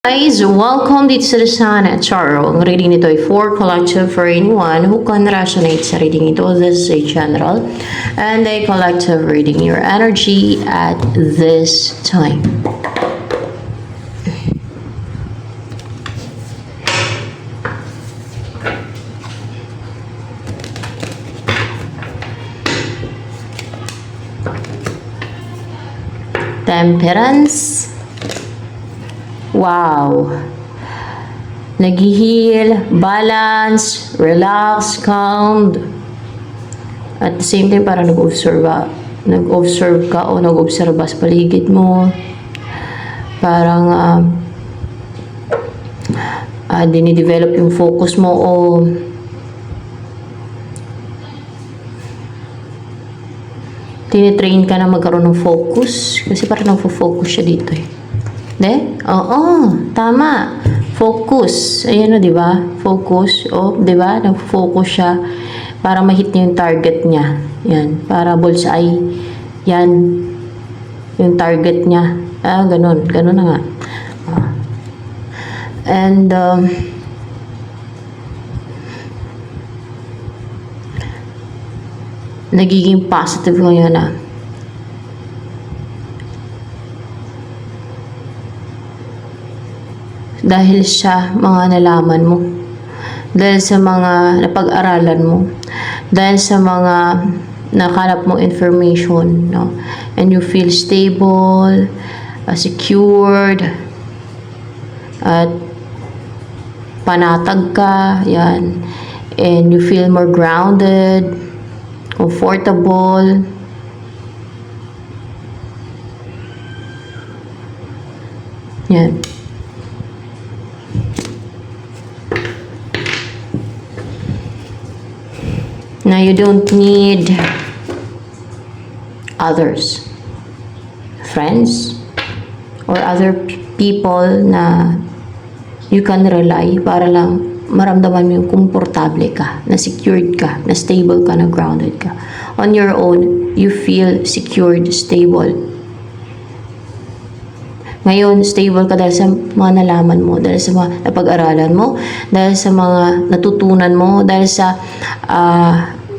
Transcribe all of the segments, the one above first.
Guys, welcome dito sa Sana Charo. Ang reading nito ay for collective for anyone who can resonate sa reading ito. This is a general and a collective reading your energy at this time. Temperance. Wow. Nag-heal, balance, relax, calm. At the same time, parang nag-observe ka o nag-observe sa paligid mo. Parang dinidevelop yung focus mo o tinitrain ka na magkaroon ng focus. Kasi parang nagfo-focus siya dito eh. Oo, tama. Focus. Ayan o, di ba? Focus. O, di ba? Nag-focus siya para ma-hit niya yung target niya. Yan. Para bullseye. Yan. Yung target niya. Ganun. Ganun na nga. And, nagiging positive ngayon dahil sa mga nalaman mo, dahil sa mga napag-aralan mo, dahil sa mga nakalap mo information, no? And you feel stable, secured, at panatag ka, yan. And you feel more grounded, comfortable. Yan. Now, you don't need others, friends, or other people na you can rely para lang maramdaman mo yung komportable ka, na secured ka, na stable ka, na grounded ka. On your own, you feel secured, stable. Ngayon, stable ka dahil sa mga nalaman mo, dahil sa mga napag-aralan mo, dahil sa mga natutunan mo, dahil sa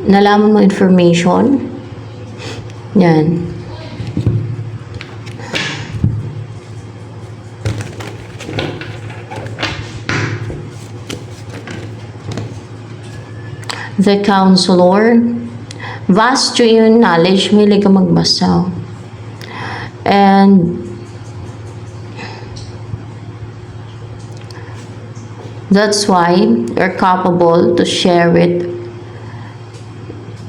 nalaman mo information. Yan. The Counselor. Vast yung knowledge, may ka magbasa. And that's why you're capable to share it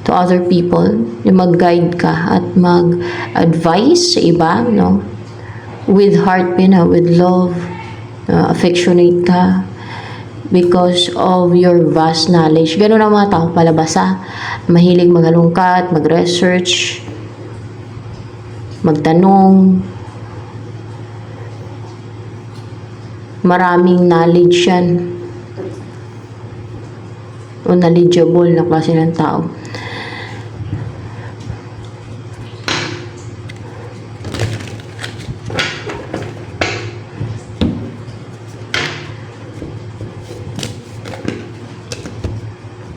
to other people, yung mag-guide ka at mag-advise sa iba, no? With heart, with love, affectionate ka because of your vast knowledge. Ganun ang mga tao palabasa. Mahilig magalungkat, mag-research, magtanong. Maraming knowledge yan. O knowledgeable na klase ng tao.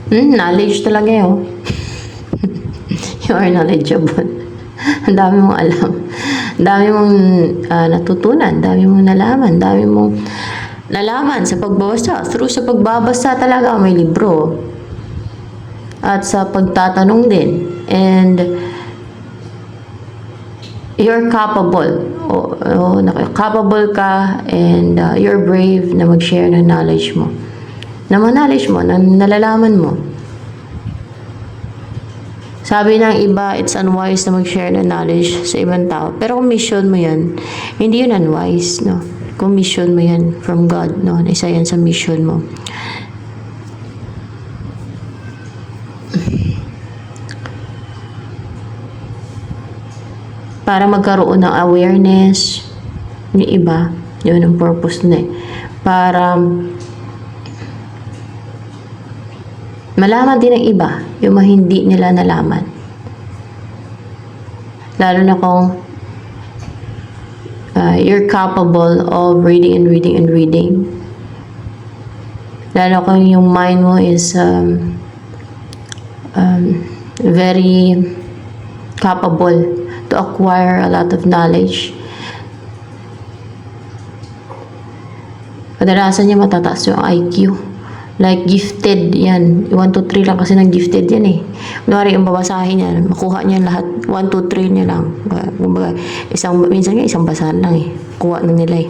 Knowledge talaga yun. You are knowledgeable. Ang dami mong alam. Ang dami mong natutunan. Ang dami mong nalaman. Ang dami mong nalaman sa pagbabasa. Through sa pagbabasa talaga may libro. At sa pagtatanong din. And you're capable. Capable ka and you're brave na mag-share ng knowledge mo. Na knowledge mo, na nalalaman mo. Sabi ng iba, it's unwise na mag-share ng knowledge sa ibang tao. Pero kung mission mo yan, hindi yun unwise, no? Kung mission mo yan from God, no? Isa yan sa mission mo. Para magkaroon ng awareness ng iba, yun ang purpose na eh. Para malaman din ng iba yung mga hindi nila nalaman. Lalo na kung you're capable of reading and reading and reading. Lalo kung yung mind mo is very capable to acquire a lot of knowledge. Kadalasan niya matataas yung IQ. Like gifted yan. 1, 2, 3 lang kasi nang gifted yan eh. Kunwari yung babasahin niya, makuha niya lahat. 1, 2, 3 niya lang. Kumbaga, minsan nga isang basahan lang eh. Kuha na nila eh.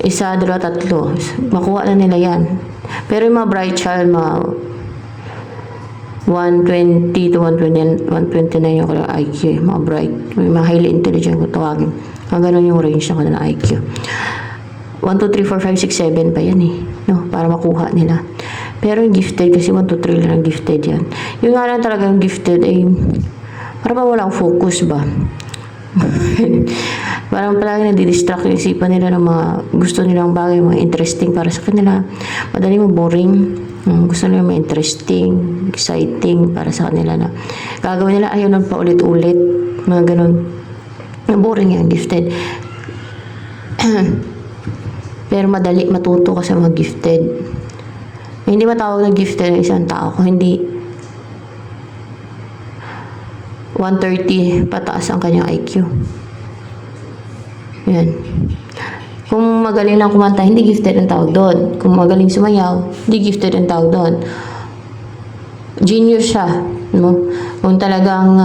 Isa, dalawa, tatlo. Makuha na nila yan. Pero yung mga bright child, mga 120 to 129 yung IQ eh. Mga bright. Mga highly intelligent kung tawagin. Ganun yung range ng kanila IQ. 1, 2, 3, 4, 5, 6, 7 pa yan eh. No? Para makuha nila. Pero yung gifted, kasi 1, 2, 3 lang gifted yan. Yung nga lang talaga yung gifted ay parang walang focus ba? Parang palagi nadidistract yung isipan nila ng mga gusto nilang bagay, mga interesting para sa kanila. Madali mo boring. Gusto nila mga interesting, exciting para sa kanila na gagawin nila ayaw nang paulit-ulit. Mga ganun. Boring yan, gifted. Pero madali matuto ka sa mga gifted. Hindi matawag na gifted ng isang tao kung hindi 130 pataas ang kanyang IQ. Yan. Kung magaling lang kumanta, hindi gifted ang tawag doon. Kung magaling sumayaw, hindi gifted ang tawag doon. Genius siya. No? Kung talagang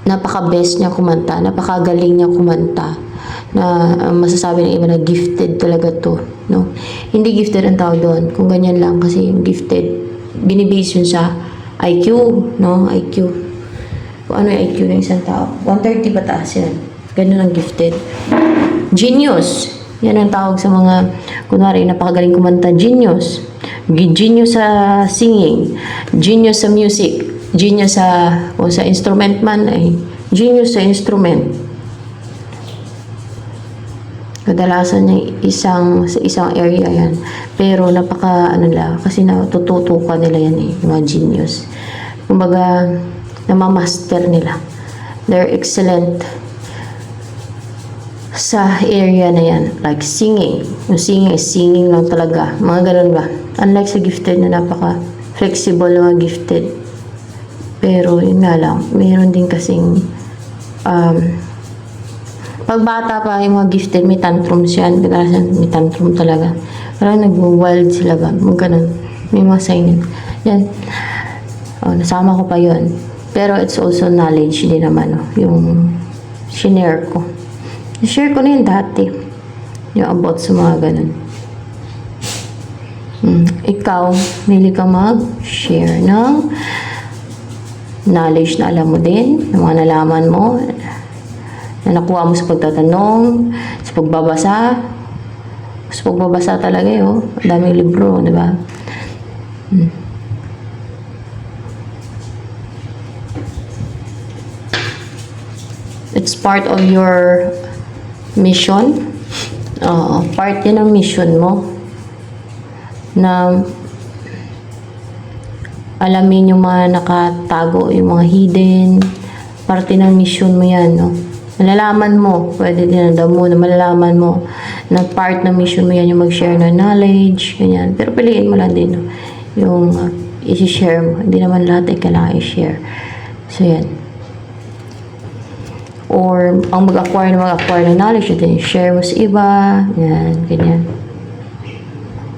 napaka-best niya kumanta, napakagaling niya kumanta, na masasabi ng iba na gifted talaga to, no? Hindi gifted ang tawag doon. Kung ganyan lang, kasi yung gifted, binibase yun sa IQ, no? IQ. Kung ano yung IQ ng isang tao. 130 pataas yan. Ganun ang gifted. Genius. Yan ang tawag sa mga, kunwari, napakagaling kumanta. Genius. Genius sa singing. Genius sa music. Genius sa, o sa instrument man, ay genius sa instrument. Kadalasan niya sa isang area yan. Pero napaka kasi natututukan nila yan eh, yung mga genius. Kumbaga, namamaster nila. They're excellent sa area na yan. Like singing. Yung singing is singing lang talaga. Mga ganun ba? Unlike sa gifted na napaka flexible na mga gifted. Pero yun nga lang, mayroon din kasing pag bata pa yung mga gifted, may tantrums yan. Kadalasan may tantrum talaga. Parang nag-wild sila ba? Ganun. May mga sign yan. Nasama ko pa yun. Pero it's also knowledge din naman. Yung shinare ko. Share ko na yun dati. Yung about sa mga ganun. Ikaw, mili ka mag-share ng knowledge na alam mo din, ng mga nalaman mo, na nakuha mo sa pagtatanong, sa pagbabasa. Sa pagbabasa talaga yun. Ang daming libro, di ba? It's part of your mission. Part yan ng mission mo. Na alamin yung mga nakatago, yung mga hidden. Parte ng mission mo yan, no? Malalaman mo, pwede din na mo na malalaman mo na part ng mission mo yan yung mag-share ng knowledge, ganyan. Pero piliin mo lang din, no? Yung i-share mo. Hindi naman lahat ay kailangan i-share. So, yan. Or, ang mag-acquire ng knowledge, ito yung share mo sa iba, yan, ganyan.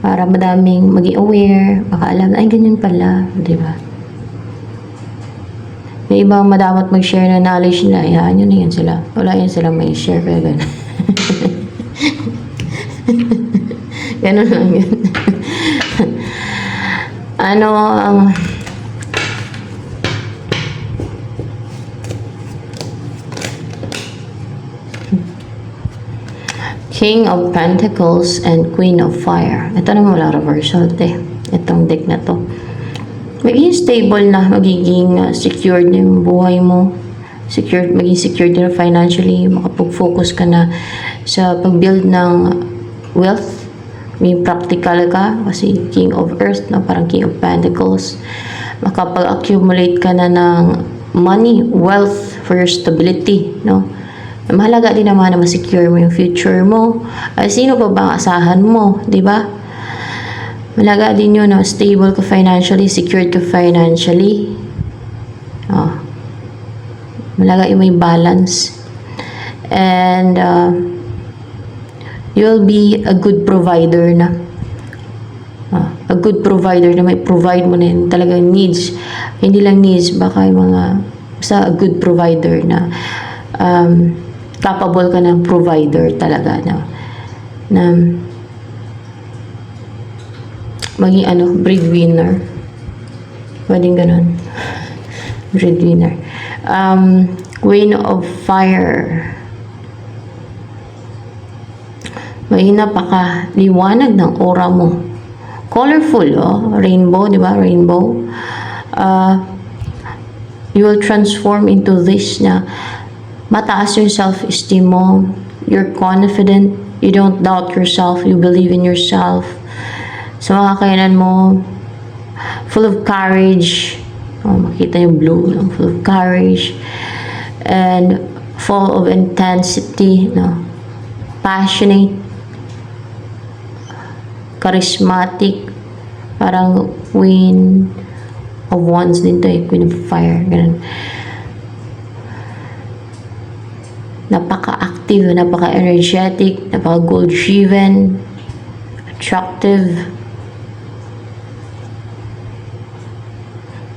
Para madaming maging aware, makaalam, ay, ganyan pala, di ba? May ibang madamat mag-share na knowledge nila, yan, yun yan sila. Wala yan sila may share, kaya gano'n. Gano'n lang yun. King of Pentacles and Queen of Fire. Ito naman wala reversal, itong deck na to. Magiging stable na, magiging secured yung buhay mo. Magiging secured na financially. Makapag-focus ka na sa pag-build ng wealth. May practical ka kasi King of Earth na parang King of Pentacles. Makapag-accumulate ka na ng money, wealth for your stability, no? Mahalaga din naman na ma-secure mo yung future mo. Sino pa ba ang asahan mo, di ba? Mahalaga din yun na stable ka financially, secured ka financially. Oh. Mahalaga yung may balance. And you'll be a good provider na. A good provider na may provide mo na yung talagang needs. Hindi lang needs, baka yung mga basta a good provider na capable ka ng provider talaga na maging breadwinner. Pwedeng ganun. Breadwinner. Queen of Fire. May napakaliwanag ng aura mo. Colorful, rainbow, di ba? Rainbow. You will transform into this na mataas yung self-esteem mo. You're confident. You don't doubt yourself. You believe in yourself. Sa mga kainan mo, full of courage. Makita yung blue, no? Full of courage. And full of intensity, no? Passionate. Charismatic. Parang Queen of Wands din to, Queen of Fire. Ganun. Napaka-active, napaka-energetic, napaka-goal-driven, attractive.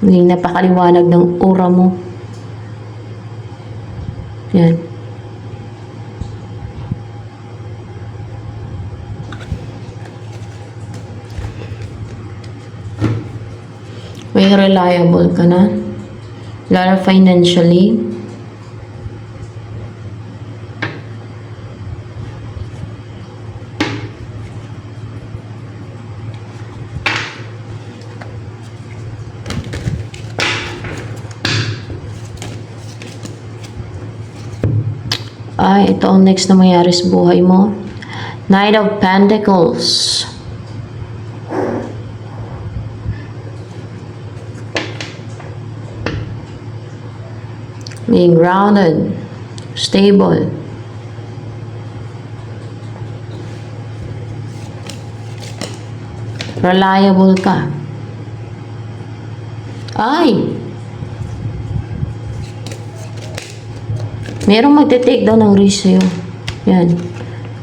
Maging napakaliwanag ng aura mo. Yan. May reliable ka na. Lalo financially. Ito ang next na mangyari sa buhay mo. Knight of Pentacles. Being grounded, stable. Reliable ka. Merong magte-take daw ng risk sa'yo. Yan.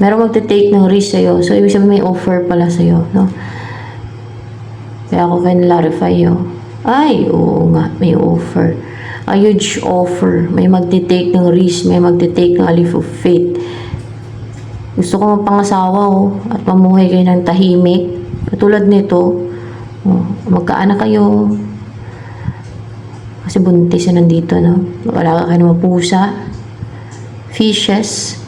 Merong magte-take ng risk sa'yo. So, ibig sabihin may offer pala sa'yo, no? Kaya ako clarify yun. Oo nga, may offer. A huge offer. May magte-take ng risk. May magte-take ng a leap of faith. Gusto ko mapangasawa, at mamuhay kayo ng tahimik. Katulad nito, magkaanak kayo. Kasi buntis na nandito, no? Wala ka kayo ng pusa. Fishes.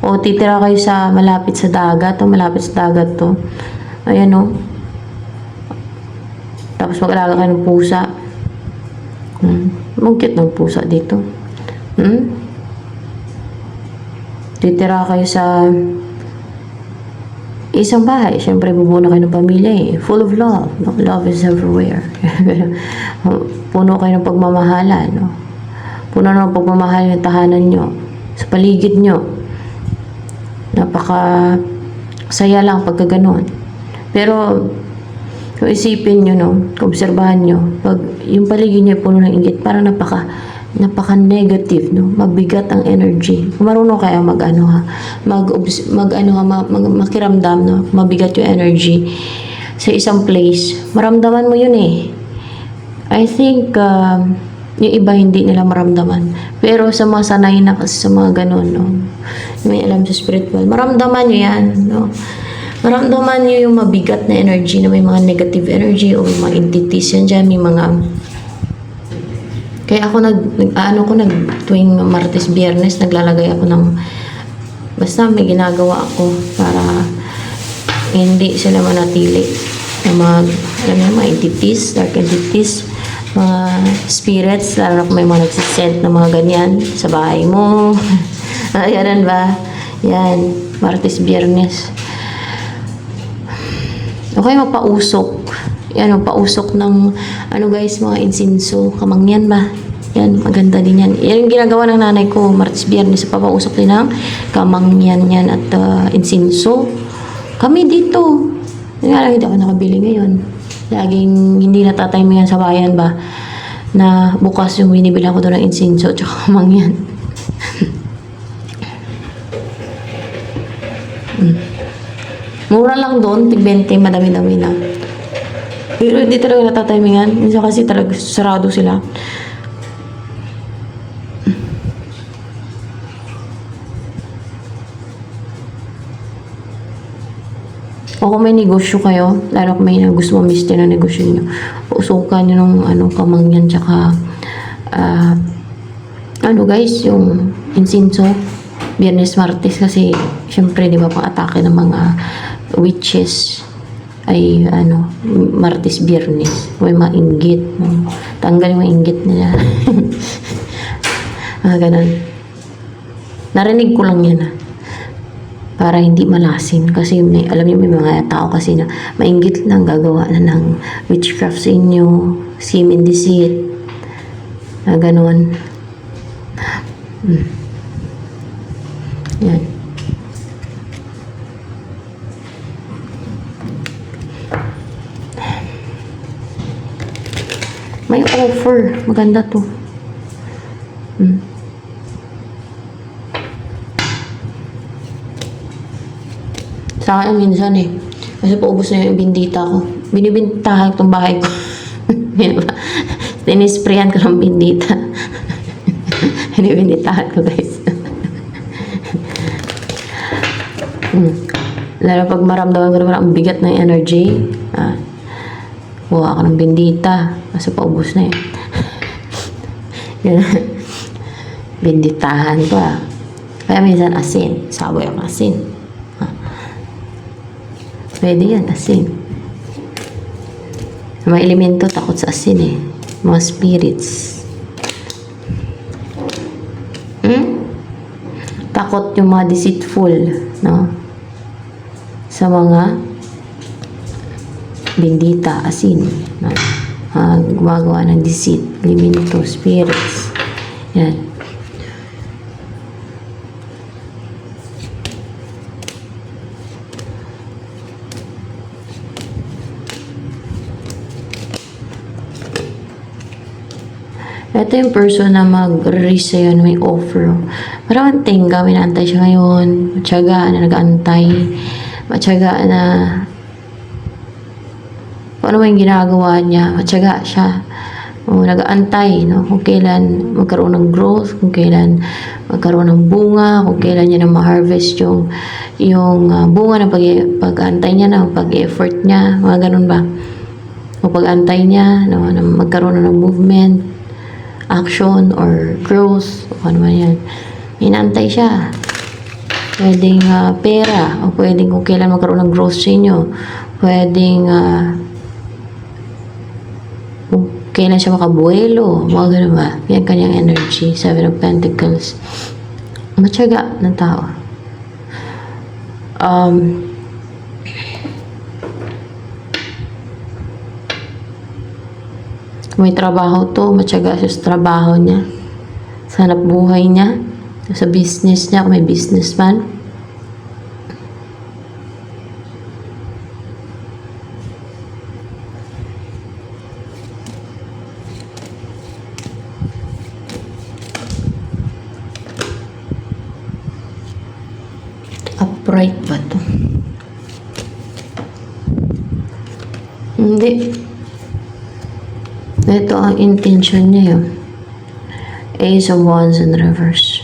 O titira kayo sa malapit sa dagat. Malapit sa dagat to. Ayan, no? Tapos mag-alaga kayo ng pusa. Mungkit ng pusa dito. Titira kayo sa isang bahay. Siyempre, bubuo na kayo ng pamilya, Full of love. No? Love is everywhere. Puno kayo ng pagmamahalan, no? Puno ng pagmamahal yung tahanan nyo. Sa paligid nyo. Napaka saya lang pagka ganun. Pero kung isipin nyo, no, obserbahan nyo, pag yung paligid nyo puno ng inggit, parang napaka-negative, no? Mabigat ang energy. Kung marunong kayo makiramdam, no? Mabigat yung energy sa isang place. Maramdaman mo yun, I think, yung iba hindi nila maramdaman. Pero sa mga sanay na kasi sa mga ganun, no? May alam sa spiritual, maramdaman nyo yan, no? Maramdaman nyo yung mabigat na energy na may mga negative energy o may mga entities yan dyan, may mga kaya ako tuwing Martes, Biyernes, naglalagay ako ng basta may ginagawa ako para hindi sila manatili na mga entities, dark entities, mga spirits, lalo na kung may mga nagsisend na mga ganyan sa bahay mo. Ganun ba? Yan, Martes, Biyernes. Okay, magpausok. Yan, magpausok ng, guys, mga insinso. Kamangyan ba? Yan, maganda din yan. Yan yung ginagawa ng nanay ko, Martes Biyernes, papausok din ng kamangyan yan at insinso. Kami dito. Yung nga lang, hindi ako nakabili ngayon. Laging hindi natatimingan sa bayan ba na bukas yung binibili ko doon ng insinso at kamangyan. Mura lang doon, tig 20, madami-dami na. Pero hindi talaga natatimingan. Minsan kasi talaga sarado sila. O kung may negosyo kayo, lalo kung may gusto mo mister na negosyo nyo, usukan nyo ng kamangyan tsaka guys, yung insinso, Biyernes, Martes kasi syempre di ba pang atake ng mga witches ay Martes, Biyernes, may mainggit, no? Tanggal yung mainggit nila. Ganun. Narinig ko lang yan para hindi malasin kasi alam niyo may mga tao kasi na mainggit lang gagawa na ng witchcraft sa inyo, scheme and deceit, ganun. Yan. May offer, maganda to. Sa akin minsan kasi paubos na yung bindita ko. Binibintahan itong bahay ko. Tinisprayan ko ng bindita. Binibintahan ko guys. Lalo pag maramdaman ko naman ang bigat ng energy, buha ako ng bindita. Kasi paubos na Binditahan ko Kaya minsan asin. Saboy ang asin. Pwede yan, asin. May elemento takot sa asin mga spirits. Takot yung mga deceitful, no? Sa mga bindita, asin, no? Gumagawa ng deceit, elemento, spirits. Yan. Ito yung person na mag-release sa'yo na may offer. Maraming tingga, minaantay siya ngayon. Matyaga na nag-aantay. Matyaga na kung ano yung ginagawa niya. Matyaga siya. Nag-aantay, no? Kung kailan magkaroon ng growth, kung kailan magkaroon ng bunga, kung kailan niya na ma-harvest yung bunga ng pag-aantay niya, ng pag-effort niya, mga ganun ba? Kung pag-aantay niya, no, na magkaroon ng movement, action or growth o ano man yan, inaantay siya. Pwedeng pera o pwedeng kung kailan magkaroon ng growth sa inyo, pwedeng kung kailan siya makabuelo, mga ganun ba, yan kanyang energy. Seven of Pentacles, matyaga ng tao. May trabaho to, matyaga siya sa trabaho niya, sa hanap buhay niya, sa business niya, kung may businessman. Upright ba to? Hindi. Ito ang intention niya yun. Ace of Wands in reverse.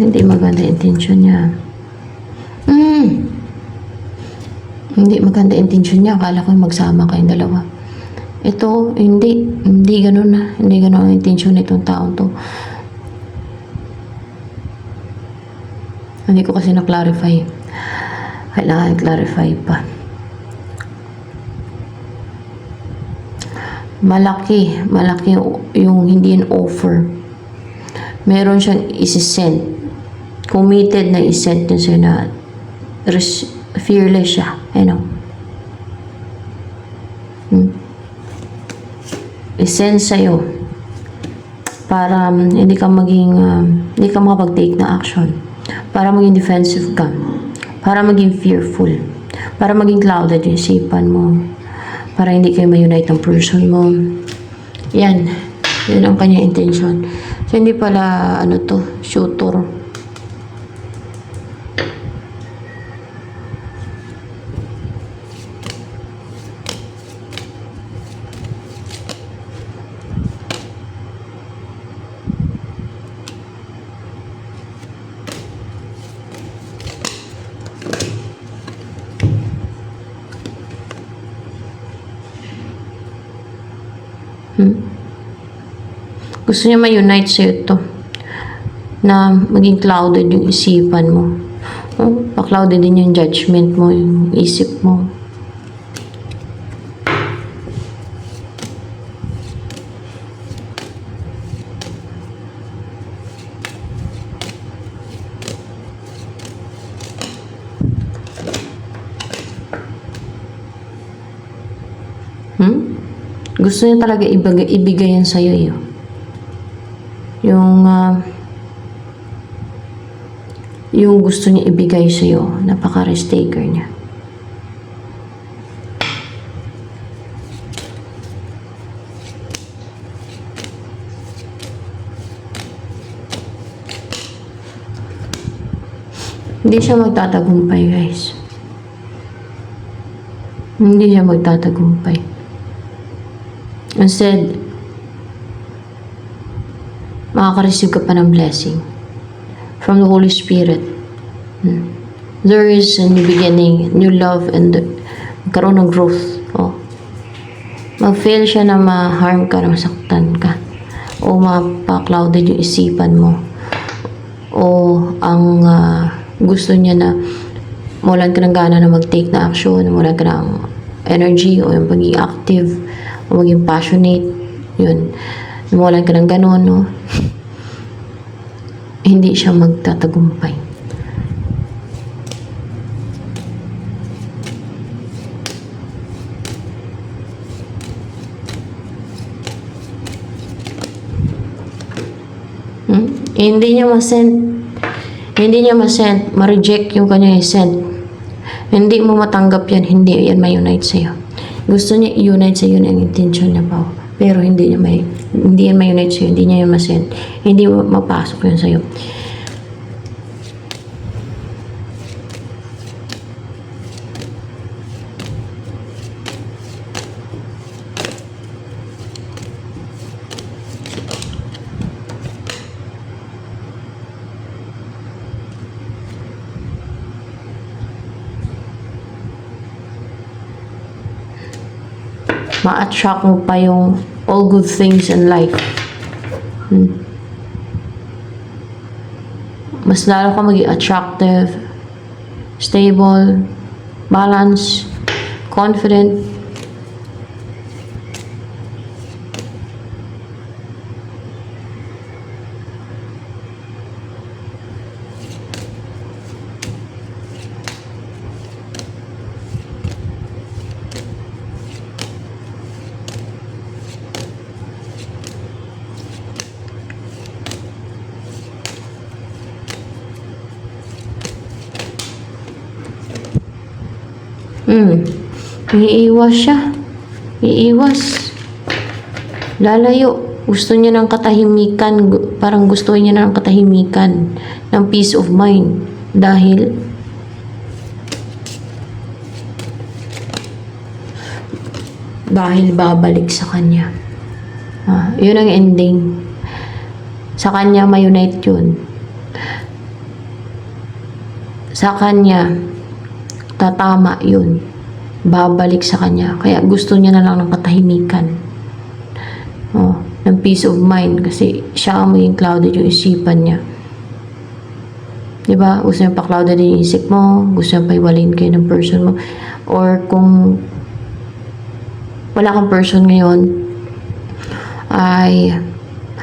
Hindi maganda intention niya. Hindi maganda intention niya. Akala ko magsama kayong dalawa. Ito, hindi ganun na. Hindi ganun ang intention nitong taong to. Hindi ko kasi na-clarify. Kailangan i-clarify pa. Malaki yung hindi yung offer. Meron siyang isi-send. Committed na i-send niya sa'yo na fearless siya. I-send sa'yo para hindi ka makapag-take na action. Para maging defensive ka. Para maging fearful. Para maging clouded yung isipan mo. Para hindi kayo ma-unite ng person mo. Yan. Yan ang kanya intention. So, hindi pala, shooter. Gusto niya ma-unite sa'yo ito. Na maging clouded yung isipan mo. Pa-clouded din yung judgment mo, yung isip mo. Gusto niya talaga ibigay yan sa'yo eh. Yung gusto niya ibigay sa'yo, napaka-risk taker niya. Hindi siya magtatagumpay, guys. Hindi siya magtatagumpay. Instead, makaka-receive ka pa ng blessing from the Holy Spirit. There is a new beginning, new love, and magkaroon ng growth. Mag-fail siya na ma-harm ka, na masaktan ka, o mapa-clouded yung isipan mo, o ang gusto niya na mawalan ka ng gana na mag-take na action, mawalan ka ng energy, o yung pagiging active, o maging passionate, yun. Mawalan ka ng ganon, no? Hindi siya magtatagumpay. Hindi niya ma-send, ma-reject yung kanya i-send. Hindi mo matanggap yan, hindi yan ma-unite sa'yo. Gusto niya i-unite sa'yo ang intention niya pa. Pero hindi yan ma-unite sa'yo, hindi niya yan ma-send. Hindi mapasok yun sa'yo. Ma-attract mo pa yung all good things in life. Mas lalo ka maging attractive, stable, balanced, confident. Iiwas siya. Iiwas. Lalayo. Gusto niya ng katahimikan. Parang gusto niya ng katahimikan. Ng peace of mind. Dahil babalik sa kanya. Yun ang ending. Sa kanya ma-unite yun. sa kanya, tatama yun. Babalik sa kanya. Kaya gusto niya na lang ng katahimikan. Ng peace of mind. Kasi siya ang maging clouded yung isipan niya. Diba? Gusto niya pa-clouded yung isip mo. Gusto niya pa-iwalayin kayo ng person mo. Or kung wala kang person ngayon, ay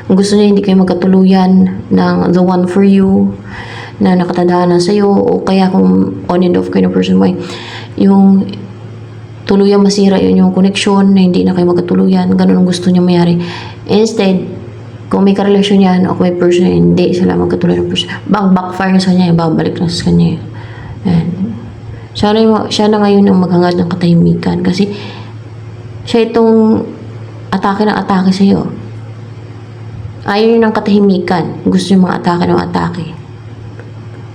gusto niya hindi kayo magkatuluyan ng the one for you na nakatadhana sa'yo, o kaya kung on and off kayo ng person mo, yung tuluyang masira yun yung connection na hindi na kayo magkatuluyan, ganun ang gusto niya mayari. Instead, kung may karelasyon yan o kung may person yan, hindi sila magkatuluyan ng person, backfire na sa kanya, babalik na sa kanya. And, siya na ngayon ang maghangad ng katahimikan kasi siya itong atake ng atake sa'yo. Ayaw yun ng katahimikan. Gusto yung mga atake ng atake.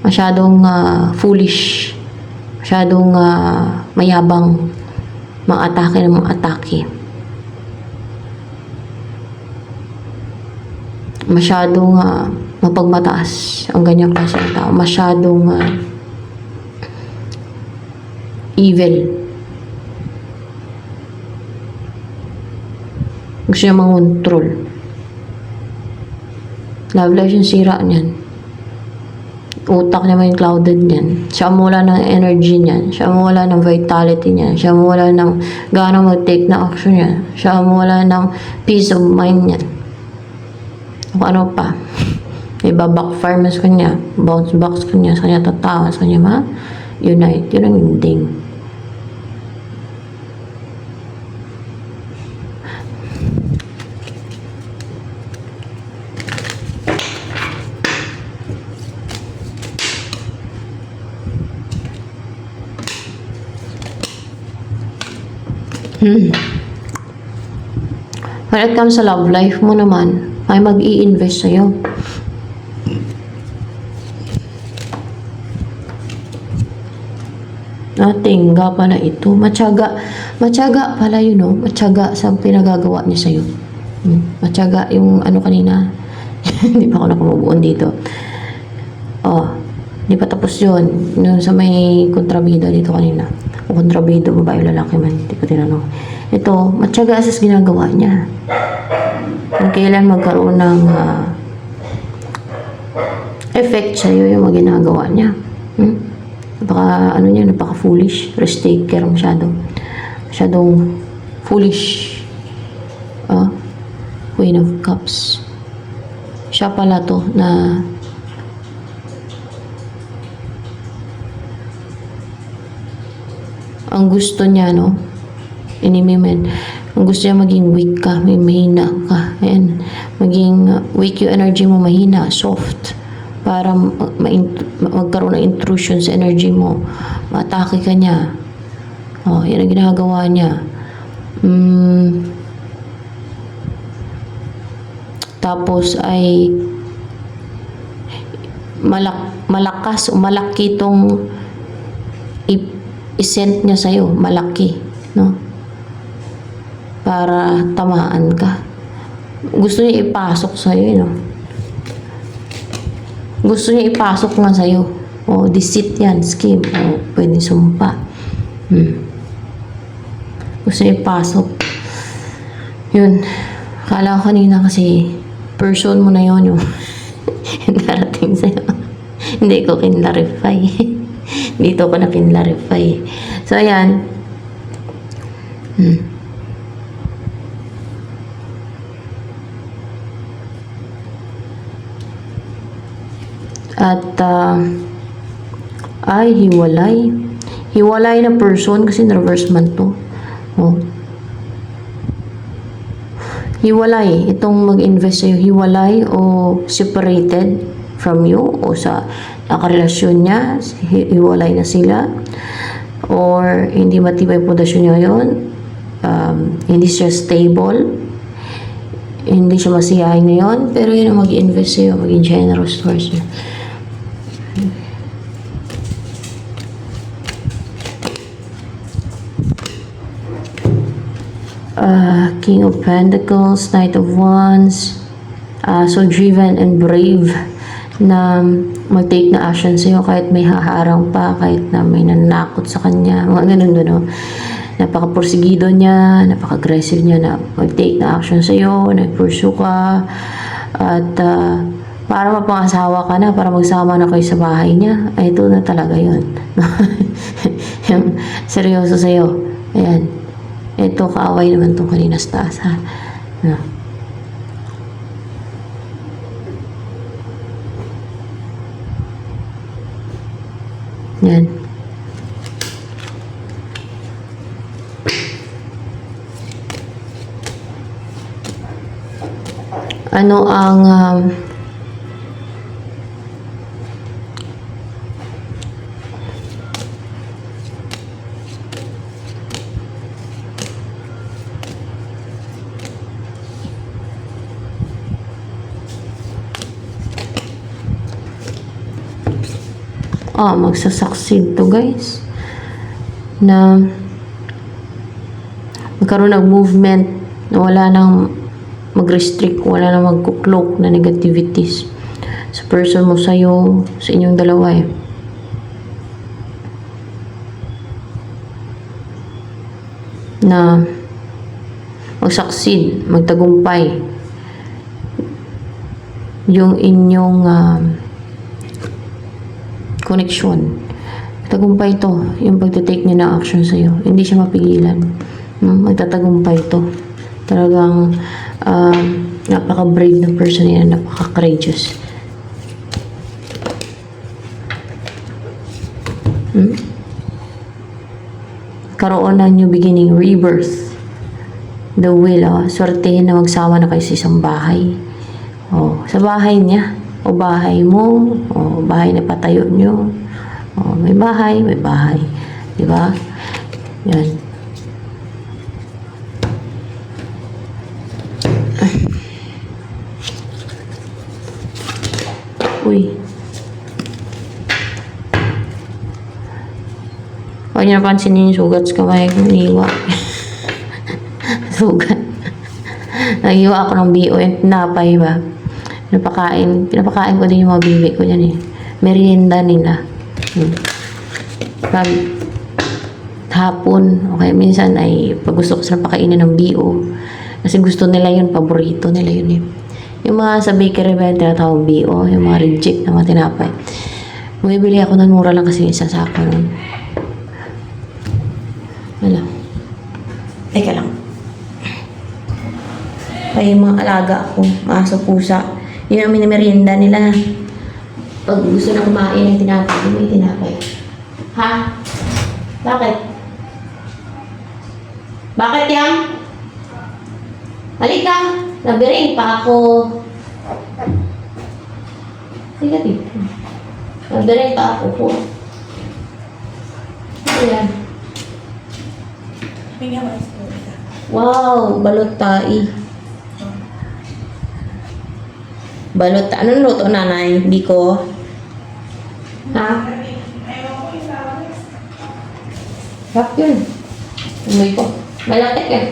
Masyadong foolish. Masyadong mayabang mga atake ng mga atake. Masyadong mapagmataas ang ganyang klase ng tao. Masyadong evil. Gusto niya mangontrol. Love life yung sira niyan. Utak niya may clouded niyan. Siya mula ng energy niyan. Siya mula ng vitality niyan. Siya mula ng gana mag-take na action niya. Siya mula ng peace of mind niyan. Kung ano pa. Iba-backfire mo sa kanya. Bounce back sa kanya. Sa kanya tatawa. Sa kanya ma-unite. Yun ang ending. When it comes sa love life mo naman, ay mag-i-invest sa'yo. Tingga pala ito. Matyaga pala yun, no? Matyaga sa pinagagawa niya sa'yo. Matyaga yung ano kanina. Hindi pa ako nakamabuon dito. Hindi pa tapos yun. Yung sa may kontrabida dito kanina. O kontrabido, babae o lalaki man. Hindi ko tinanong. Ito, matyaga sa ginagawa niya. Kung kailan magkaroon ng effect sa'yo yung mga ginagawa niya. Napaka-foolish. Risk taker masyado. Masyadong foolish. Queen of Cups. Siya pala to na ang gusto niya, no? Inimimen. Ang gusto niya maging weak ka, may mahina ka. Ayan. Maging weak yung energy mo, mahina, soft. Para magkaroon ng intrusion sa energy mo. Matake ka niya. Yan ang ginagawa niya. Tapos ay malakas o malaki itong isent niya sa'yo, malaki, no? Para tamaan ka. Gusto niya ipasok sa'yo, no? Gusto niya ipasok nga sa'yo. Deceit yan, scheme. Pwede sumpa. Gusto niya ipasok. Yun. Akala ko kanina kasi person mo na yun, yung darating sa'yo. Hindi ko kinlarify. Dito ko na kinlarify. So, ayan. At, ay, hiwalay. Hiwalay na person kasi reverse man to. Hiwalay. Itong mag-invest sa'yo, hiwalay o separated from you o sa nakarelasyon niya, hiwalay na sila, or hindi matibay pundasyon niya yun, hindi siya stable, hindi siya masiyahin ngayon, pero yun ang mag-invest sa'yo, maging generous towards you. King of Pentacles, Knight of Wands, so driven and brave na mag-take na action sa'yo kahit may haharang pa, kahit na may nanakot sa kanya, mga ganun gano'n. Napaka-porsigido niya, napaka-aggressive niya na mag-take na action sa'yo, nag-pursue ka, at para mapangasawa ka na, para magsama na kayo sa bahay niya, ay ito na talaga yun. Yung seryoso sa'yo. Ayan. Ito, kaaway naman itong kanina sa taas, ha? No. Yan. Ano ang magsasucceed to, guys, na magkaroon ng movement na wala nang mag-restrict, wala nang mag-cloak na negativities sa person mo, sa'yo, sa inyong dalawa, na mag-succeed, magtagumpay yung inyong connection. Tagumpay to, yung pagta-take niya ng action sa'yo. Hindi siya mapigilan. Magtatagumpay to. Talagang napaka-brave na person yan, napaka-courageous. Karoon ng new beginning, rebirth. The will, swertehin na magsama na kayo sa isang bahay. Sa bahay niya. O bahay mo, o bahay na patayo nyo. May bahay, may bahay. Diba? Yan. Uy. Huwag niyo napansinin yung sugat sa kamay ko. Niiwa. Sugat. Nagiwa ako ng BO and tinapay ba? Pinapakain ko din yung mga bibi ko dyan merienda nila. Pag hapon, okay, minsan ay pag gusto ko sila pakainin ng BO, kasi gusto nila yun, paborito nila yun Yung mga sa bakery ba yung tinatawag BO, yung mga reject na mga tinapay. Bumibili ako ng mura lang kasi isa sako nun. Wala. Teka lang. Ay, mga alaga ko, aso, pusa. Yun ang minimerienda nila. Pag gusto na kumain ng tinapay, may tinapay. Ha? Bakit? Bakit yan? Halika! Nabiring pa ako. Sige dito. Nabiring pa ako po. Ano yan? Wow! Balot tai. Balot. Anong luto, nanay? Biko? Ha? Sarap yun. Umuy ko. Malatik yan.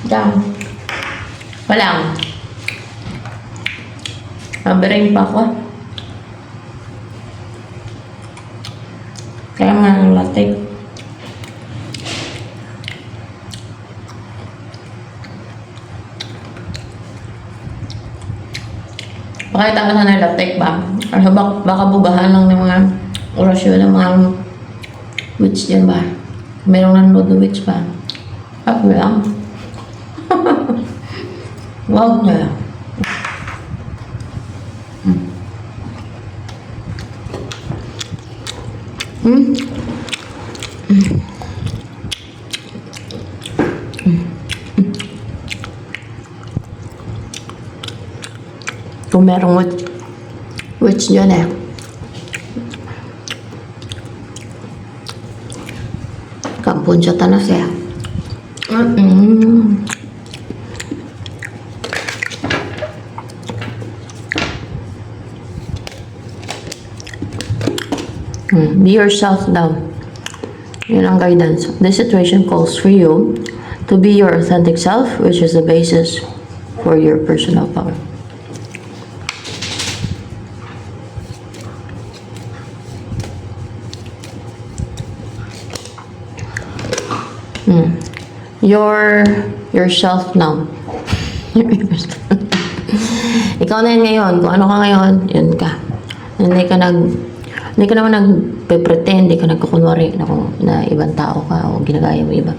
Diyan. Walang. Mabiring pa ako. Kaya nga ng latik. Pakita ko na ng latik ba? Kasi baka bugahan lang ng mga orasyon ng mga witch dyan ba? Merong nanonood na witch ba? Happy lang. Wag na lang. Kung merong witch dyan kampun siya tanas Be yourself daw. Yun ang guidance. This situation calls for you to be your authentic self, which is the basis for your personal power. You're yourself now. Ikaw na yan ngayon. Kung ano ka ngayon, yun ka. Hindi ka naman nagpe-pretend, hindi ka nagkukunwari na ibang tao ka o ginagaya mo iba.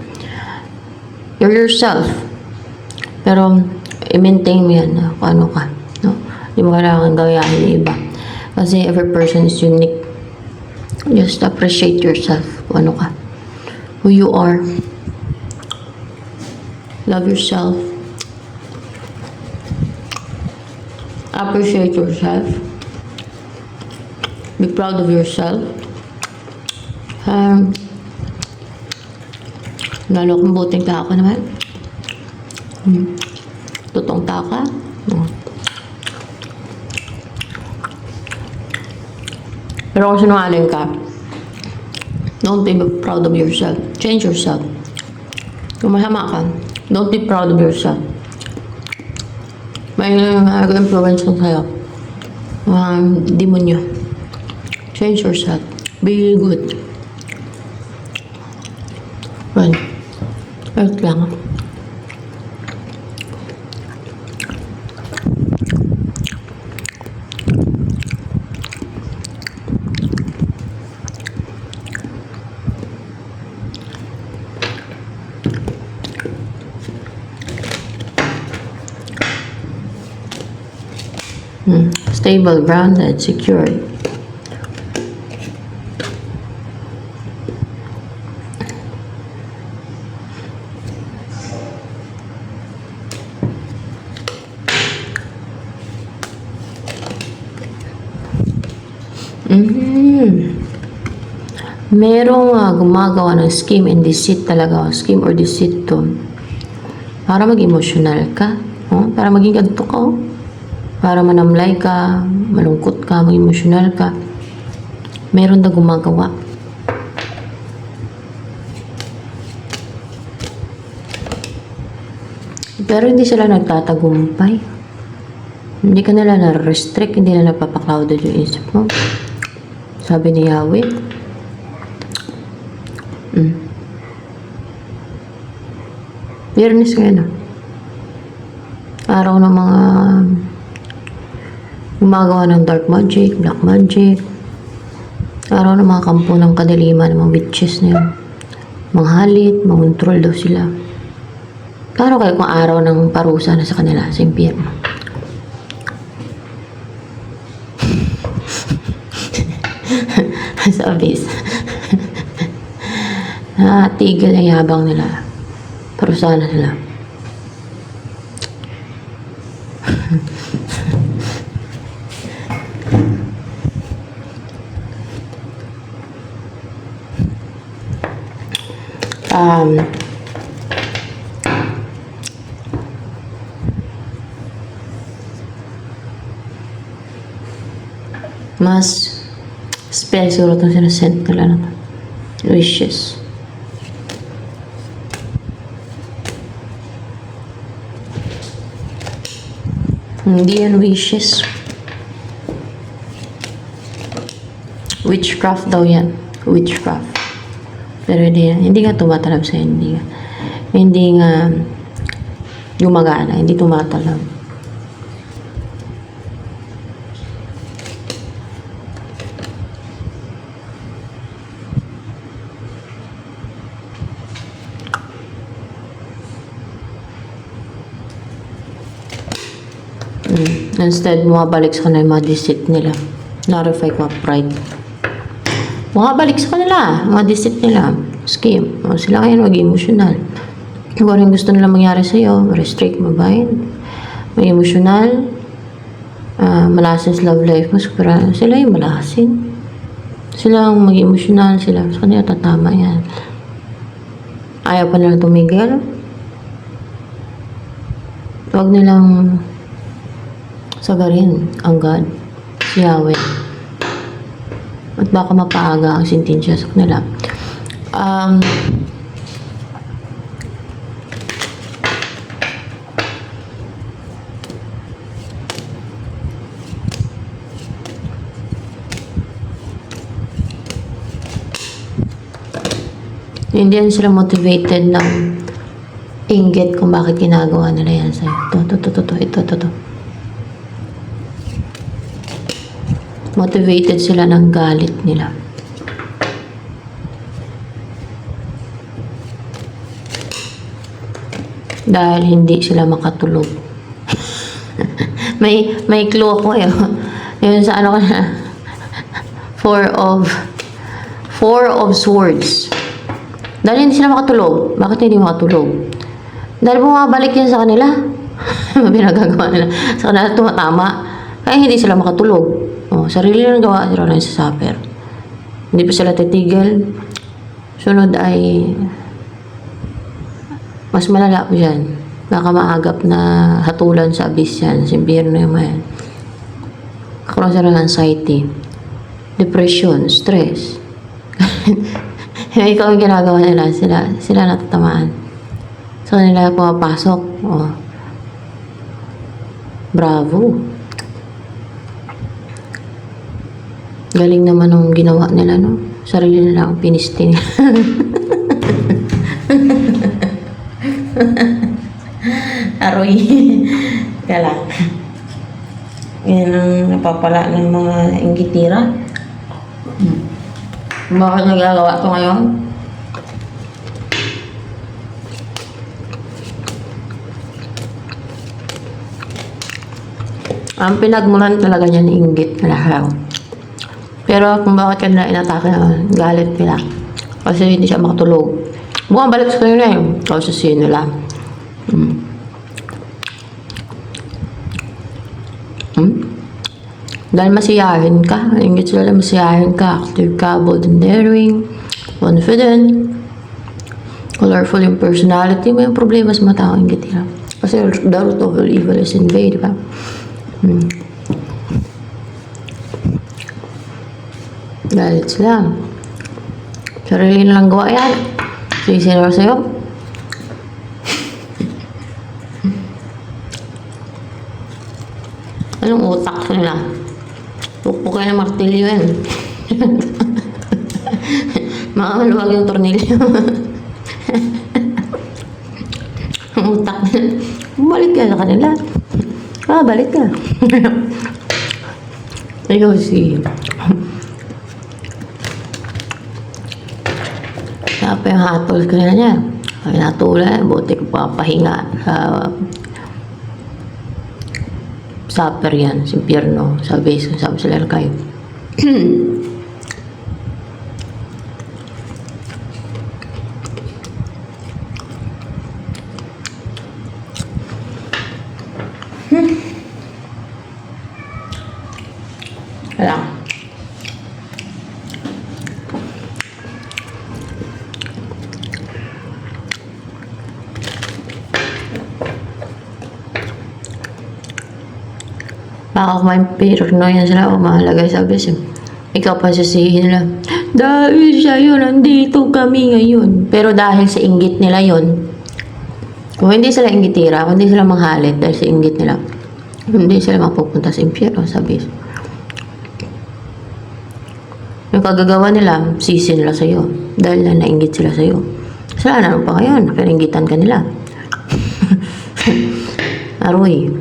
You're yourself. Pero, i-maintain mo yan na kung ano ka. No? Hindi mo kailangan gayahin yung iba. Kasi every person is unique. Just appreciate yourself kung ano ka. Who you are. Love yourself. Appreciate yourself. Be proud of yourself. Lalo kung buting tao ka naman. Totoong tao ka. Pero kung sinungaling ka, don't be proud of yourself. Change yourself. Kung masama ka, don't be proud of yourself. May nag-influence ko sa'yo. Demonyo. Change yourself. Be good. Well, wait lang. Stable, grounded, secured. Merong gumagawa ng scheme and deceit talaga. Scheme or deceit to. Para mag-emotional ka. Para maging ganito ka. Para manamlay ka, malungkot ka, mag-emotional ka. Meron na gumagawa. Pero hindi sila nagtatagumpay. Hindi ka nila na-restrict, hindi na napapaklouded yung isip mo. Sabi ni Yahweh. Biyernes ngayon. Araw ng mga gumagawa ng dark magic, black magic. Araw ng mga kampo ng kadiliman, ng mga witches na yun. Mga halit, mga control daw sila. Paano kayo kung araw ng parusa na sa kanila, sa impyerno? Sa abyss. Tigil ang yabang nila. Parusa na sila. Mas spell siguro itong sinasend nila na wishes. Hindi yan wishes. Witchcraft daw yan. Witchcraft. Pero hindi nga tumatalab sa hindi nga gumagana, hindi tumatalab. Instead, bumabalik sa kanila yung mga deceit nila. Narify ko pride. Bumabalik sa kanila, mga deceit nila. Scheme. Sila kaya mag-emotional. Kung ano yung gusto nila mangyari sa'yo, restrict, mabind. May emotional. Malasin sa love life mo. Sila yung malasin. Sila ang mag-emotional. Sila. Sa kanila tatama yan. Ayaw pa nilang tumigil. Huwag nilang sagarin ang God, si Yahweh. At baka mapaaga ang sentensya sa kanila. Hindi yan sila motivated ng inggit kung bakit ginagawa nila yan sa'yo. Ito. Motivated sila ng galit nila. Dahil hindi sila makatulog. may clue ako eh. Yun sa ano ka na. Four of Swords. Dahil hindi sila makatulog. Bakit hindi makatulog? Dahil bumabalik yan sa kanila. Pinagagawa nila. Sa kanila tumatama. Kaya hindi sila makatulog. Sarili lang gawa sila na sa supper. Hindi pa sila titigil. Sunod ay mas malala po yan. Baka maagap na hatulan sa abyss yan. Simpyerno yung yan. Karoon sila ng anxiety, depression, stress. Ikaw ang ginagawa nila. Sila natatamaan. So, nila pumapasok. Bravo. Galing naman ang ginawa nila, no? Sarili nila ang pinistin. Aroy. Kaya lang. Yan ang napapala ng mga inggitira. Bakit nagagawa ito ngayon? Ang pinagmulan talaga niya ni inggit na lahat. Pero kung bakit kanila inatake na galit nila. Kasi hindi siya makatulog. Bumabalik sa kanila yun. Kasi siya nila. Dahil masiyahin ka. Ingit sila na masiyahin ka. Active ka, bold and daring. Confident. Colorful yung personality. May problema sa mga tao. Ingit nila. Kasi the root of all evil is in vain, diba? Galit sila. Sarili nilang gawa yan. Sisira sa'yo. Anong utak sa nila? Pukpukay na martilyo yan. Makaluwag yung tornilyo. Ang utak nila. Bumalik ka sa kanila. Balik ka. Ikaw si... Kaya pa yung hatol ka na niya. Ay natula, buti ko papahinga sa supper yan, simpyerno, sabi sa kayo. Wala. Baka kumain pirno yan sila o mahalagay sa abyss. Ikaw pa sisihin nila. Dahil siya yun, nandito kami ngayon. Pero dahil sa inggit nila yun, kung hindi sila inggitira, kung hindi sila manghalit dahil sa inggit nila, hindi sila mapupunta sa impyerno sa abyss. Yung kagagawa nila, sisi nila sa'yo. Dahil na nainggit sila sa'yo. Sila na pa ngayon, nakiringgitan ka nila. Aroy.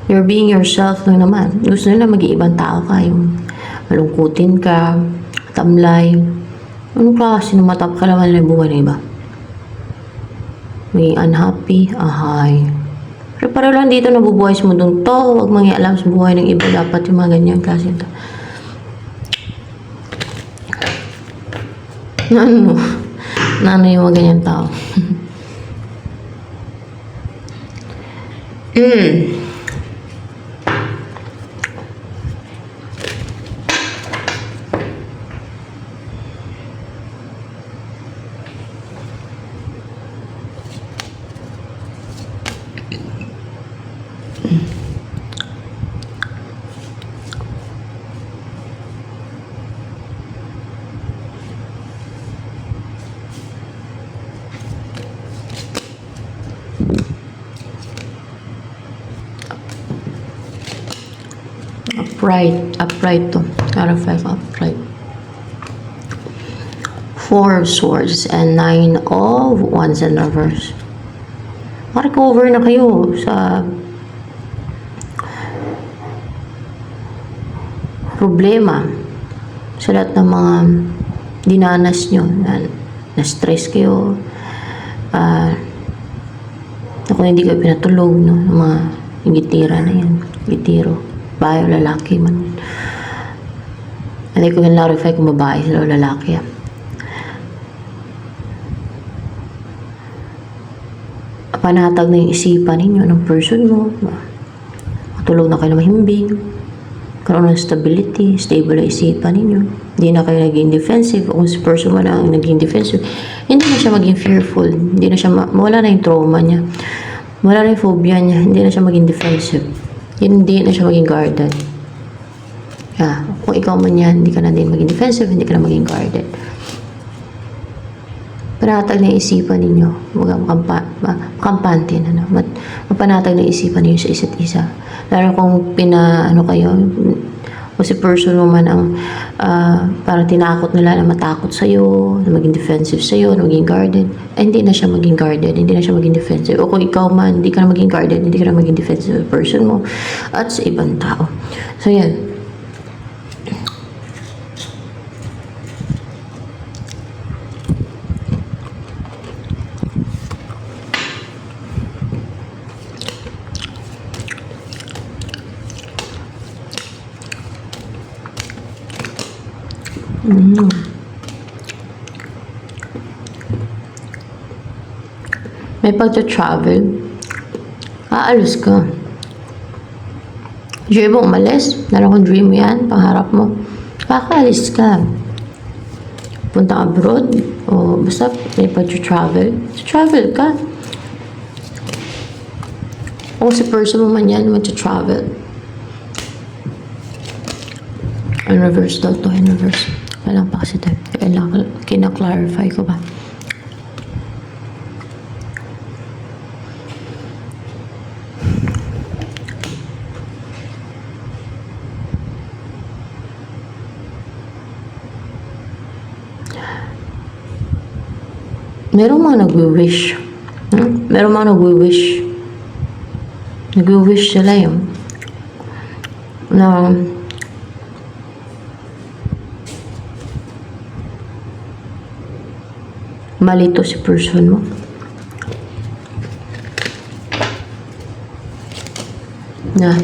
You're being yourself lang naman. Gusto nila mag-iibang tao ka. Yung malungkutin ka, tamlay. Anong klase ng matapakalaman nila yung buhay na iba? Maging unhappy, ahay. Pero pareho lang dito nabubuhay sa mundong to. Huwag mangialam sa buhay ng iba. Dapat yung mga ganyan klase ito. Ano yung mga ganyan tao? Upright to. Out of 5 upright. 4 of swords and 9 of wands in reverse. Recover na kayo sa problema, sa lahat ng mga dinanas nyo, na-stress kayo, kung hindi kayo pinatulog, no, ng mga gitira na yan, gitiro, babae o lalaki man. Hindi ko yung clarify kung babae sila o lalaki. Panatag na yung isipan ninyo ng person mo, matulog na kayo na mahimbing, karoon ng stability, stable na isipan ninyo, hindi na kayo naging defensive. Kung si person mo na naging defensive, hindi na siya maging fearful, hindi na siya mawala na yung trauma niya, wala na yung phobia niya, hindi na siya maging defensive, hindi na siya maging guarded. Kung ikaw man yan, hindi ka na din maging defensive, hindi ka na maging guarded. Panatag na isipan ninyo, makampante na, mapanatag na isipan ninyo sa isa't isa. Lalo kung kayo, o si person mo man ang parang tinakot nila na matakot sa'yo, na maging defensive sa'yo, na maging guarded, hindi na siya maging guarded, hindi na siya maging defensive. O kung ikaw man, hindi ka na maging guarded, hindi ka na maging defensive sa person mo at sa ibang tao. So, yan. May pagta-travel, aalis ka. Dream mo umalis, nalang kung dream mo yan, pangarap mo, kakaalis ka. Punta abroad, o basta may pagta-travel, travel ka. O si person mo man yan, magta-travel. In reverse daw to, in reverse. Walang pa kasi tayo. Kina-clarify ko ba? Merong mga nagwi-wish. Merong mga nagwi-wish. Nagwi-wish sila yun. Na malito si person mo. Na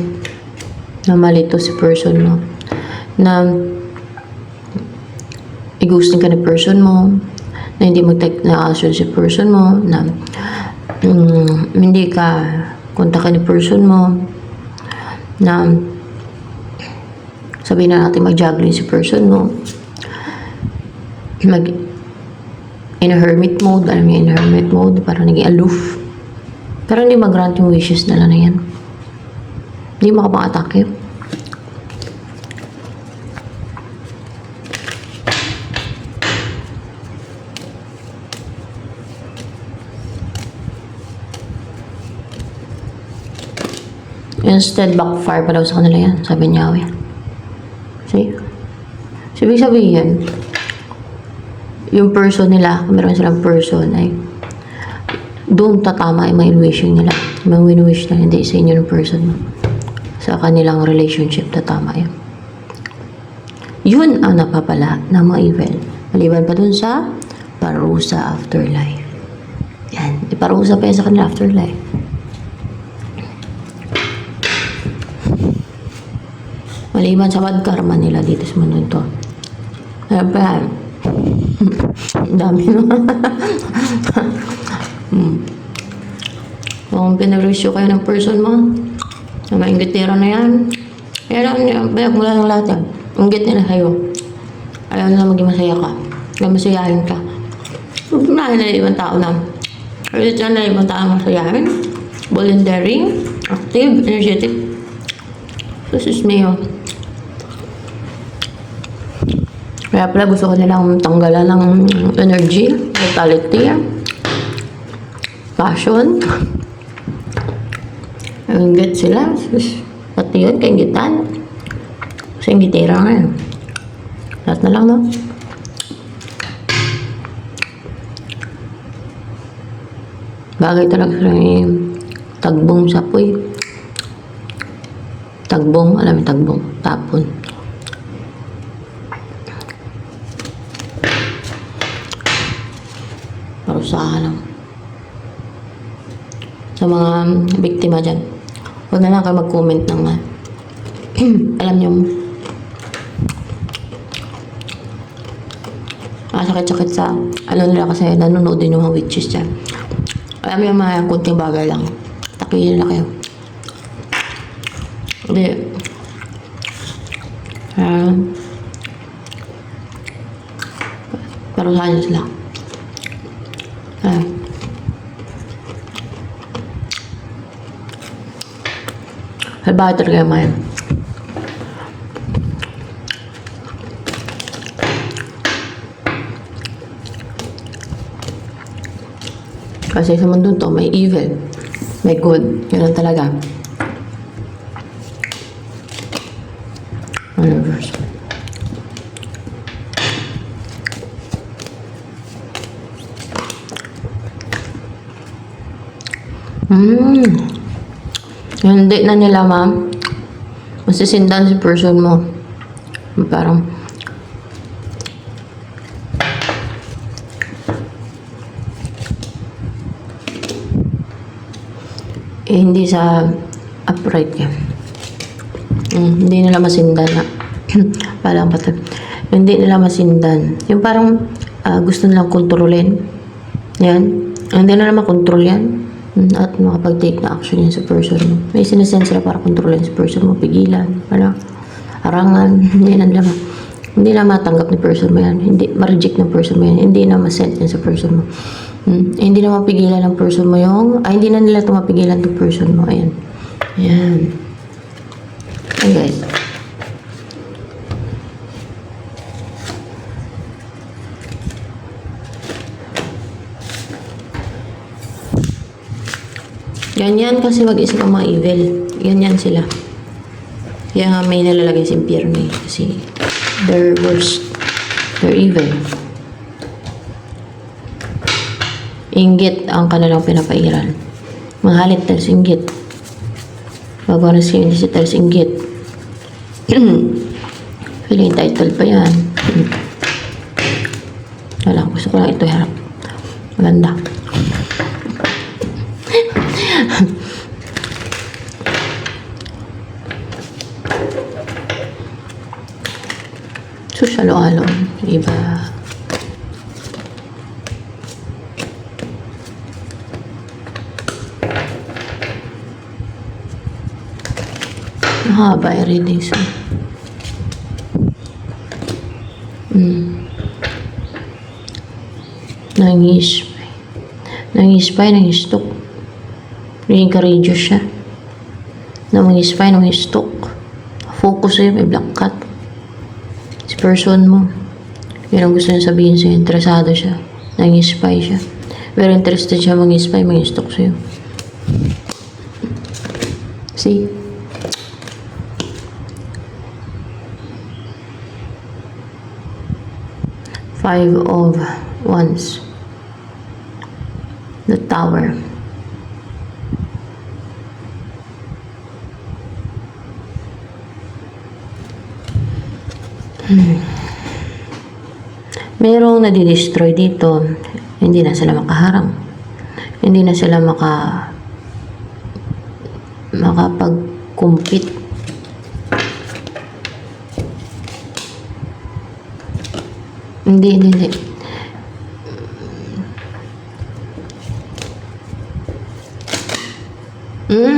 malito si person mo. Na i-ghosting ka ni person mo. Na hindi mag-take na action si person mo. Na hindi ka kontakan ni person mo. Na sabihin na natin mag-juggling si person mo. In a hermit mode, alam niya, in a hermit mode, parang naging aloof. Pero hindi mag-grant yung wishes nila na yan. Hindi makapang-atake. Instead, backfire pa daw sa kanila yan, sabi niya. See? Sabi sabihin, yung person nila, kung meron silang person, ay doon tatama yung mga wishing nila. Mga win-wish na hindi sa inyo ng person mo. Sa kanilang relationship, tatama yun. Yun ang napapala ng mga evil. Maliban pa dun sa parusa afterlife. Yan. Iparusa pa yan sa kanila afterlife. Maliban sa bad karma nila dito sa mundo ito. Ayan pa yan. Ang dami naman. Kung pinag-rescue kayo ng person mo, na maingitira na yan, bayag mula ng lahat yan. Inggit nila sa'yo. Ayaw nila maging masaya ka. Kaya masayahin ka. Unahin na ibang tao na. Kaya dyan na ibang tao masayahin. Volunteering, active, energetic. This is me. Kaya pala gusto ko nilang tanggalan ng energy, vitality, passion. Ingit sila. Pati yun, kaingitan. Kasi ingitira nga yun. Lahat na lang, no? Bagay talaga sa tagbong sapoy. Tagbong, alam mo tagbong, tapon. Parusahan lang. Sa mga biktima dyan, huwag na lang kayo mag-comment ng alam nyo, sakit-sakit sa ano nila kasi nanonood din yung mga witches dyan. Alam mo yung mga kunting bagay lang, takihin na kayo. Hindi. Parusahan nyo sila. Bakit talaga yung mga kasi sa mundo to may evil, may good, yun lang talaga. Universe. Hindi na nila, ma'am. Masisindan si person mo. Parang hindi sa upright yan. Hindi nila masindan na. Parang patag. Hindi nila masindan. Yung parang gusto nilang kontrolin. Yan. Hindi nila makontrol yan. At makapag-take na action yan sa person mo. May sinasend sila para kontrolin sa person mo. Pigilan. Harangan. Hindi na matanggap ni person mo yan. Hindi ma-reject ng person mo yan. Hindi na ma-send yan sa person mo. Hindi na mapigilan ng person mo yung... hindi na nila ito mapigilan ng person mo. Ayan. Ayan. Ayan, guys. Ganyan kasi mag-isip ang mga evil. Ganyan sila. Kaya nga may nalalagay sa impyerno eh. Kasi they're worst. They're evil. Inggit ang kanilang pinapairal. Mahalit dahil sa inggit. Babaras kayo hindi si dahil sa inggit. Feeling title pa yan. Wala, gusto ko lang ito harap. Maganda. Susalo-alo. Iba. Mahaba yung readings. Nangispay. Nangispay, nangistok. Naging-courageous siya. Nangispay, nangistok. Focus sa'yo, may black cat. Si person mo. Yun ang gusto niya sabihin sa'yo. Interesado siya. Nangispay siya. Pero interested siya mangispay, mangistok sa'yo. See? Five of Wands. The Tower. Merong nadi-destroy dito. Hindi na sila makaharang. Hindi na sila makapag-compete. Hindi.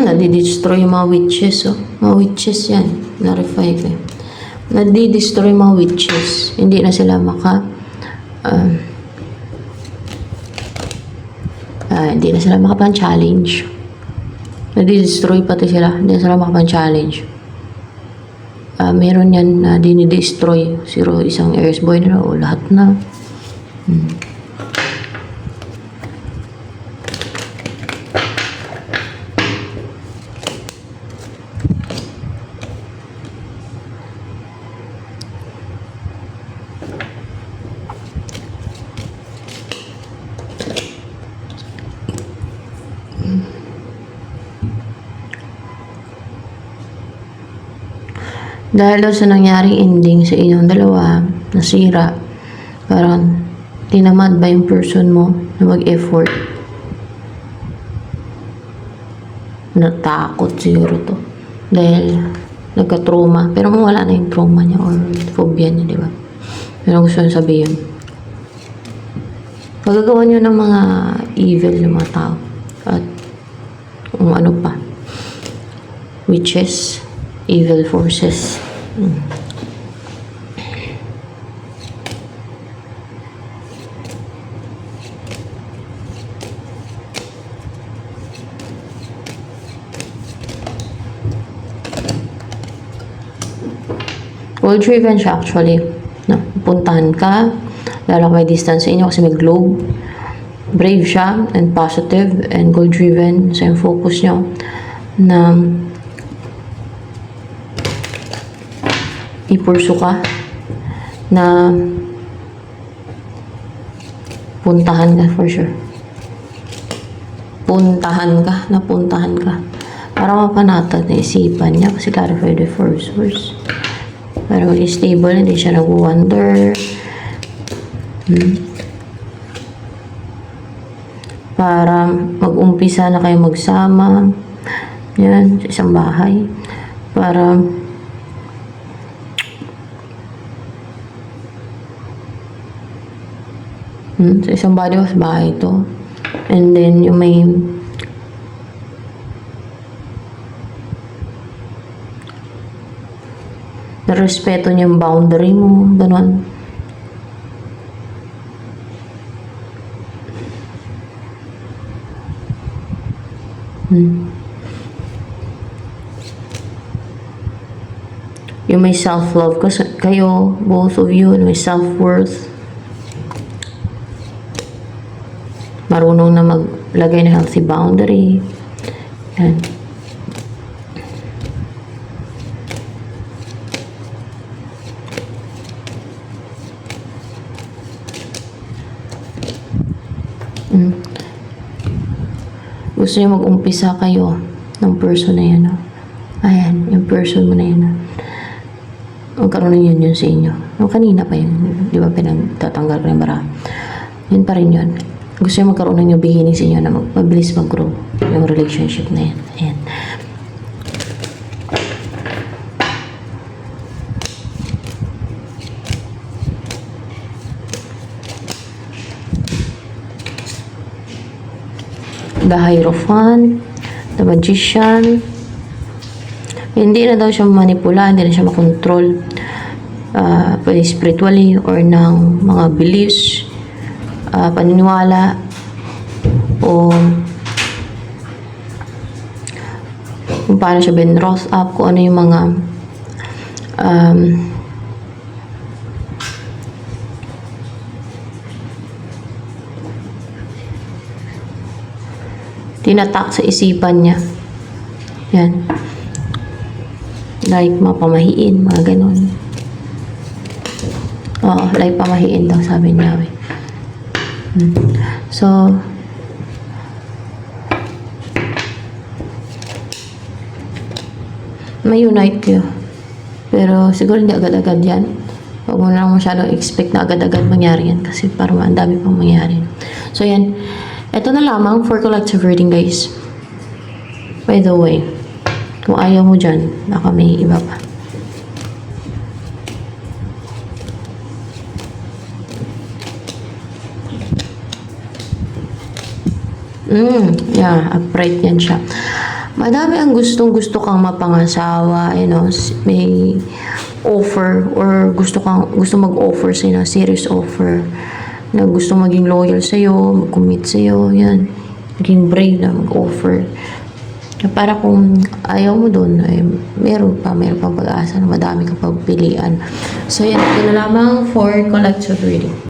Nadi-destroy yung mga witches, oh. Mga witches yan. Narify ko. Nadi-destroy yung mga witches. Hindi na sila hindi na sila makapang-challenge. Nadi-destroy pati sila. Hindi na sila makapang-challenge. Meron yan na dinidestroy. Isang Aries boy na o lahat na. Dahil daw sa nangyaring ending sa inyong dalawa, nasira, parang tinamad ba yung person mo na mag-effort? Natakot siguro to. Dahil nagka-trauma. Pero wala na yung trauma niya or phobia niya, di ba? Pero gusto nyo sabihin. Magagawa nyo ng mga evil ng mga tao. At kung ano pa. Witches, evil forces. Goal driven siya actually. No, puntahan ka, lalo may distance sa inyo kasi may globe. Brave siya and positive and goal driven sa yung focus nyo na ipursu ka na puntahan ka for sure. Puntahan ka para mapanatag na isipan niya kasi clarify the first source. Pero stable, hindi siya nag-wonder. Para mag-umpisa na kayo magsama. Yan, sa isang bahay. Para sa isang bahay to. And then, yung may narespeto niya yung boundary mo, gano'n. Yung may self-love kayo, both of you, may self-worth. Marunong na maglagay ng healthy boundary. Yan. Gusto niyo mag-umpisa kayo ng person na yan, no? Ayan, yung person mo na yan, no? Magkaroon na yun sa inyo. Yung kanina pa yun, di ba pinagtatanggal ko yung bara? Yun pa rin yun. Gusto niyo magkaroon ng yung beginning sa inyo na mabilis mag-grow yung relationship na yan. Ayan. The Hierophant, the Magician. Hindi na daw siya manipula, hindi na siya makontrol. Pwede spiritually or ng mga beliefs, paniniwala, o kung paano siya binroth up, kung ano yung mga tinatak sa isipan niya. Yan. Like, mapamahiin, mga ganun. Oo, like pamahiin daw, sabi niya. So, may unite kayo. Pero, siguro hindi agad-agad yan. Huwag mo na lang masyadong expect na agad-agad mangyari yan. Kasi parang ang dami pang mangyari. So, yan. Ito na lamang for collective reading, guys. By the way, kung ayaw mo dyan, baka may iba pa. Yeah, upright yan siya. Madami ang gustong-gusto kang mapangasawa, you know, may offer or gusto mag-offer sa inyo, serious offer na gusto maging loyal sa'yo, mag-commit sa'yo, yan. Maging brave na mag-offer. Para kung ayaw mo doon, ay meron pang pag-asa na madami kang pagpilian. So, yan. Ito na lamang for collective reading.